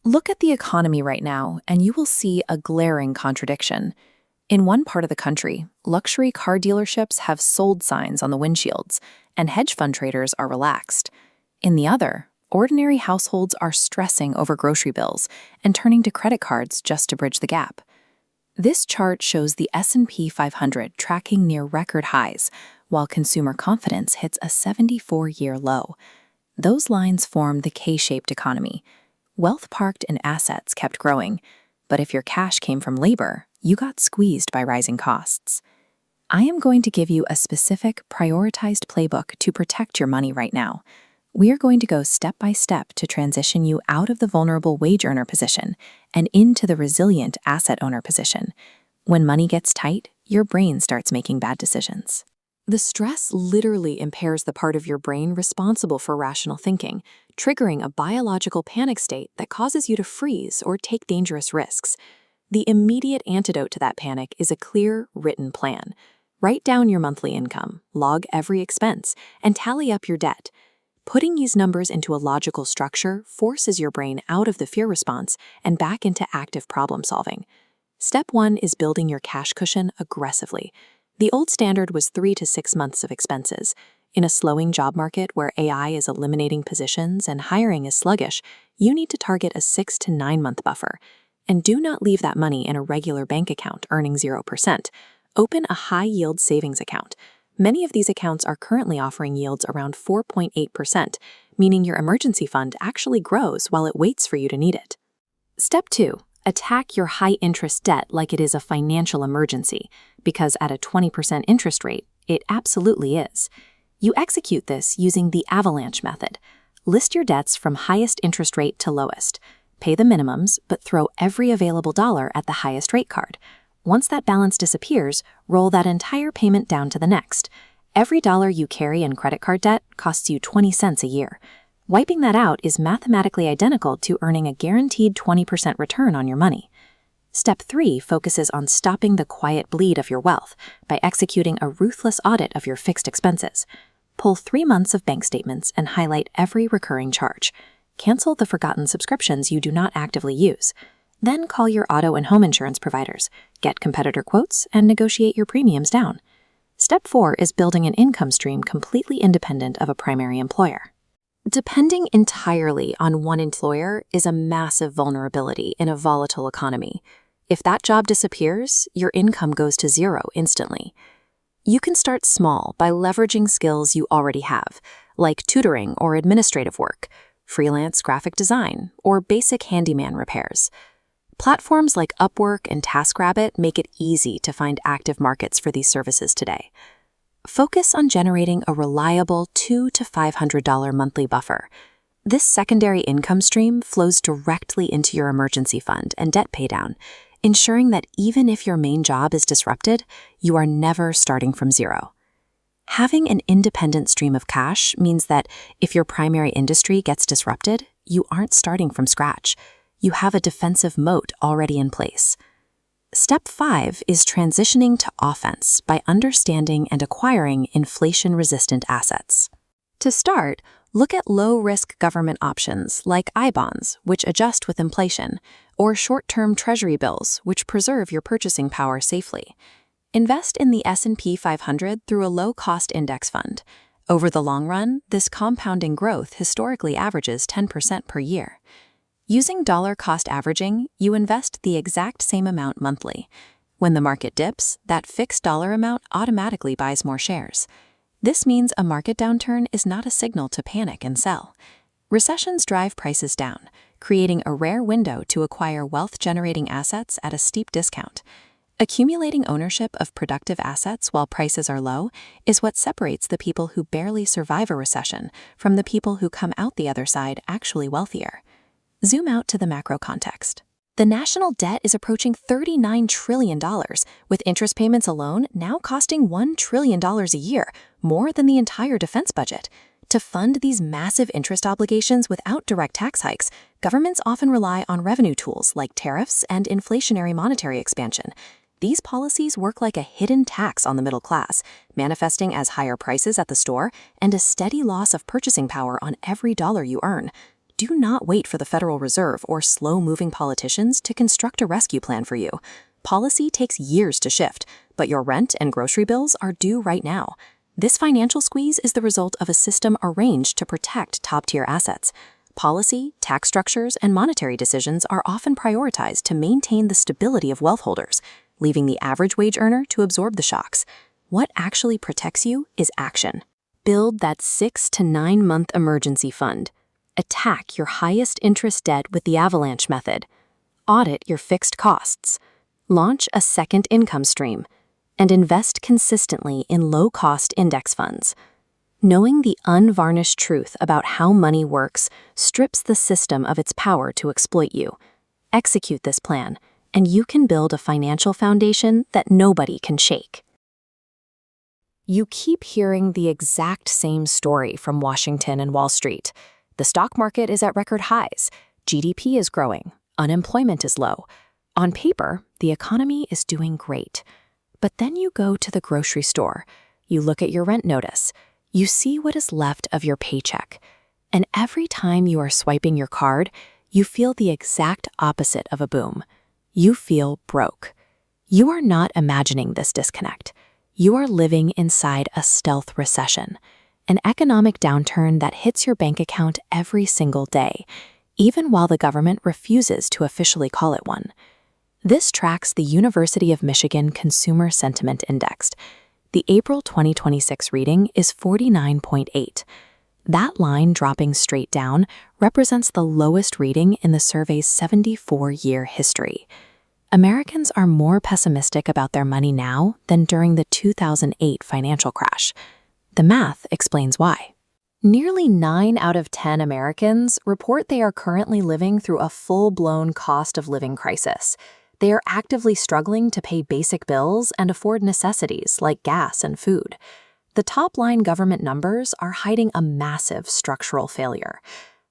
Look at the economy right now, and you will see a glaring contradiction. In one part of the country, luxury car dealerships have sold signs on the windshields, and hedge fund traders are relaxed. In the other, ordinary households are stressing over grocery bills and turning to credit cards just to bridge the gap. This chart shows the S&P 500 tracking near record highs, while consumer confidence hits a 74-year low. Those lines form the K-shaped economy. Wealth parked in assets kept growing, but if your cash came from labor, you got squeezed by rising costs. I am going to give you a specific, prioritized playbook to protect your money right now. We are going to go step by step to transition you out of the vulnerable wage earner position and into the resilient asset owner position. When money gets tight, your brain starts making bad decisions. The stress literally impairs the part of your brain responsible for rational thinking, triggering a biological panic state that causes you to freeze or take dangerous risks. The immediate antidote to that panic is a clear, written plan. Write down your monthly income, log every expense, and tally up your debt. Putting these numbers into a logical structure forces your brain out of the fear response and back into active problem solving. Step 1 is building your cash cushion aggressively. The old standard was 3 to 6 months of expenses. In a slowing job market where AI is eliminating positions and hiring is sluggish, you need to target a 6 to 9 month buffer. And do not leave that money in a regular bank account earning 0%. Open a high-yield savings account. Many of these accounts are currently offering yields around 4.8%, meaning your emergency fund actually grows while it waits for you to need it. Step 2. Attack your high-interest debt like it is a financial emergency, because at a 20% interest rate, it absolutely is. You execute this using the avalanche method. List your debts from highest interest rate to lowest. Pay the minimums, but throw every available dollar at the highest rate card. Once that balance disappears, roll that entire payment down to the next. Every dollar you carry in credit card debt costs you 20 cents a year. Wiping that out is mathematically identical to earning a guaranteed 20% return on your money. Step 3 focuses on stopping the quiet bleed of your wealth by executing a ruthless audit of your fixed expenses. Pull 3 months of bank statements and highlight every recurring charge. Cancel the forgotten subscriptions you do not actively use. Then call your auto and home insurance providers, get competitor quotes, and negotiate your premiums down. Step 4 is building an income stream completely independent of a primary employer. Depending entirely on one employer is a massive vulnerability in a volatile economy. If that job disappears, your income goes to zero instantly. You can start small by leveraging skills you already have, like tutoring or administrative work, freelance graphic design, or basic handyman repairs. Platforms like Upwork and TaskRabbit make it easy to find active markets for these services today. Focus on generating a reliable $200 to $500 monthly buffer. This secondary income stream flows directly into your emergency fund and debt paydown, ensuring that even if your main job is disrupted, you are never starting from zero. Having an independent stream of cash means that if your primary industry gets disrupted, you aren't starting from scratch. You have a defensive moat already in place. Step 5 is transitioning to offense by understanding and acquiring inflation-resistant assets. To start, look at low-risk government options like I-bonds, which adjust with inflation, or short-term treasury bills, which preserve your purchasing power safely. Invest in the S&P 500 through a low-cost index fund. Over the long run, this compounding growth historically averages 10% per year. Using dollar-cost averaging, you invest the exact same amount monthly. When the market dips, that fixed dollar amount automatically buys more shares. This means a market downturn is not a signal to panic and sell. Recessions drive prices down, creating a rare window to acquire wealth-generating assets at a steep discount. Accumulating ownership of productive assets while prices are low is what separates the people who barely survive a recession from the people who come out the other side actually wealthier. Zoom out to the macro context. The national debt is approaching $39 trillion, with interest payments alone now costing $1 trillion a year, more than the entire defense budget. To fund these massive interest obligations without direct tax hikes, governments often rely on revenue tools like tariffs and inflationary monetary expansion. These policies work like a hidden tax on the middle class, manifesting as higher prices at the store and a steady loss of purchasing power on every dollar you earn. do not wait for the Federal Reserve or slow-moving politicians to construct a rescue plan for you. Policy takes years to shift, but your rent and grocery bills are due right now. This financial squeeze is the result of a system arranged to protect top-tier assets. Policy, tax structures, and monetary decisions are often prioritized to maintain the stability of wealth holders, leaving the average wage earner to absorb the shocks. What actually protects you is action. Build that 6 to 9 month emergency fund. Attack your highest interest debt with the avalanche method. Audit your fixed costs. Launch a second income stream. And invest consistently in low-cost index funds. Knowing the unvarnished truth about how money works strips the system of its power to exploit you. Execute this plan, and you can build a financial foundation that nobody can shake. You keep hearing the exact same story from Washington and Wall Street. The stock market is at record highs, GDP is growing, unemployment is low. On paper, the economy is doing great. But then you go to the grocery store, you look at your rent notice, you see what is left of your paycheck. And every time you are swiping your card, you feel the exact opposite of a boom. You feel broke. You are not imagining this disconnect. You are living inside a stealth recession, an economic downturn that hits your bank account every single day, even while the government refuses to officially call it one. This tracks the University of Michigan Consumer Sentiment Index. The April 2026 reading is 49.8. That line dropping straight down represents the lowest reading in the survey's 74-year history. Americans are more pessimistic about their money now than during the 2008 financial crash. The math explains why. Nearly 9 out of 10 Americans report they are currently living through a full-blown cost of living crisis. They are actively struggling to pay basic bills and afford necessities like gas and food. The top-line government numbers are hiding a massive structural failure.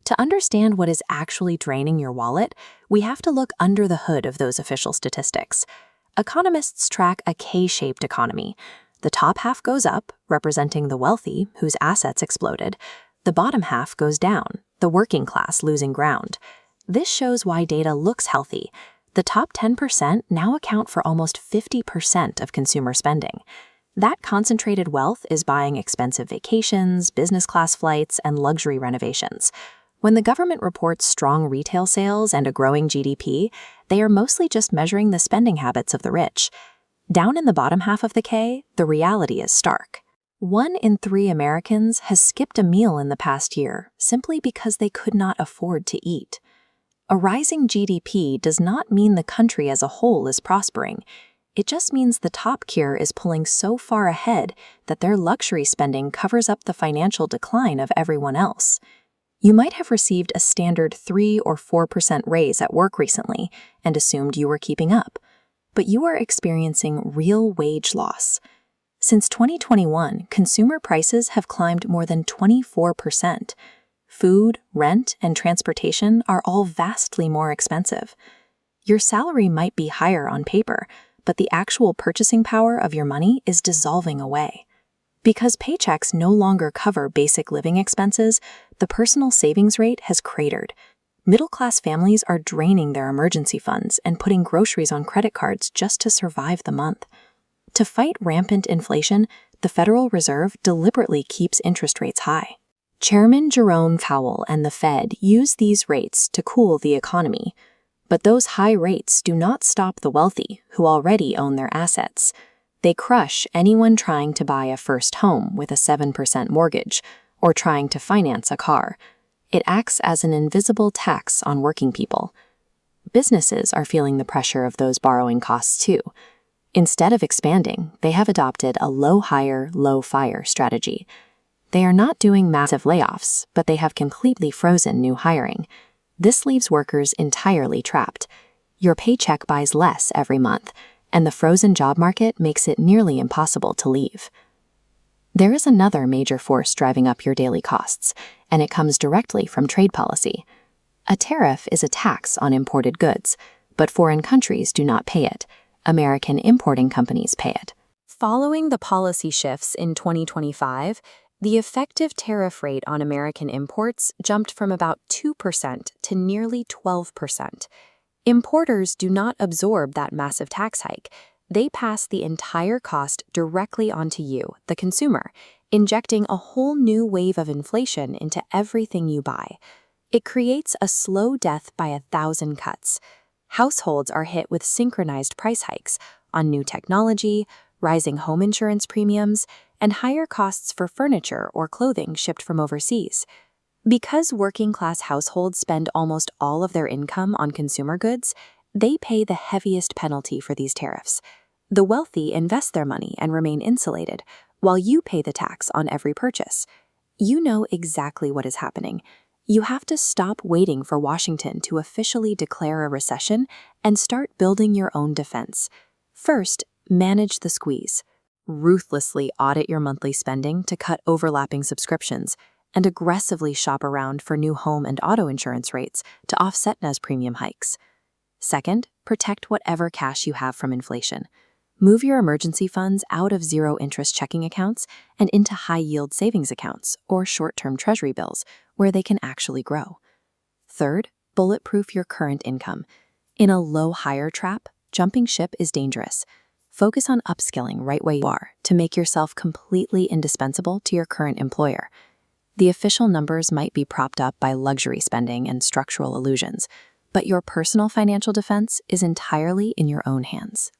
To understand what is actually draining your wallet, we have to look under the hood of those official statistics. Economists track a K-shaped economy. The top half goes up, representing the wealthy, whose assets exploded. The bottom half goes down, the working class losing ground. This shows why data looks healthy. The top 10% now account for almost 50% of consumer spending. That concentrated wealth is buying expensive vacations, business class flights, and luxury renovations. When the government reports strong retail sales and a growing GDP, they are mostly just measuring the spending habits of the rich. Down in the bottom half of the K, the reality is stark. 1 in 3 Americans has skipped a meal in the past year simply because they could not afford to eat. A rising GDP does not mean the country as a whole is prospering. It just means the top tier is pulling so far ahead that their luxury spending covers up the financial decline of everyone else. You might have received a standard 3 or 4% raise at work recently and assumed you were keeping up, but you are experiencing real wage loss. Since 2021, consumer prices have climbed more than 24%. Food, rent, and transportation are all vastly more expensive. Your salary might be higher on paper, but the actual purchasing power of your money is dissolving away. Because paychecks no longer cover basic living expenses, the personal savings rate has cratered. Middle-class families are draining their emergency funds and putting groceries on credit cards just to survive the month. To fight rampant inflation, the Federal Reserve deliberately keeps interest rates high. Chairman Jerome Powell and the Fed use these rates to cool the economy. But those high rates do not stop the wealthy, who already own their assets. They crush anyone trying to buy a first home with a 7% mortgage or trying to finance a car. It acts as an invisible tax on working people. Businesses are feeling the pressure of those borrowing costs too. Instead of expanding, they have adopted a low-hire, low-fire strategy. They are not doing massive layoffs, but they have completely frozen new hiring. This leaves workers entirely trapped. Your paycheck buys less every month, and the frozen job market makes it nearly impossible to leave. There is another major force driving up your daily costs, and it comes directly from trade policy. A tariff is a tax on imported goods, but foreign countries do not pay it. American importing companies pay it. Following the policy shifts in 2025, The effective tariff rate on American imports jumped from about 2% to nearly 12%. Importers do not absorb that massive tax hike. They pass the entire cost directly onto you, the consumer, injecting a whole new wave of inflation into everything you buy. It creates a slow death by 1,000 cuts. Households are hit with synchronized price hikes on new technology, rising home insurance premiums, and higher costs for furniture or clothing shipped from overseas. Because working-class households spend almost all of their income on consumer goods, they pay the heaviest penalty for these tariffs. The wealthy invest their money and remain insulated, while you pay the tax on every purchase. You know exactly what is happening. You have to stop waiting for Washington to officially declare a recession and start building your own defense. First, manage the squeeze. Ruthlessly audit your monthly spending to cut overlapping subscriptions, and aggressively shop around for new home and auto insurance rates to offset NAS premium hikes. Second, protect whatever cash you have from inflation. Move your emergency funds out of zero-interest checking accounts and into high-yield savings accounts or short-term treasury bills where they can actually grow. Third, bulletproof your current income. In a low-hire trap, jumping ship is dangerous. Focus on upskilling right where you are to make yourself completely indispensable to your current employer. The official numbers might be propped up by luxury spending and structural illusions, but your personal financial defense is entirely in your own hands.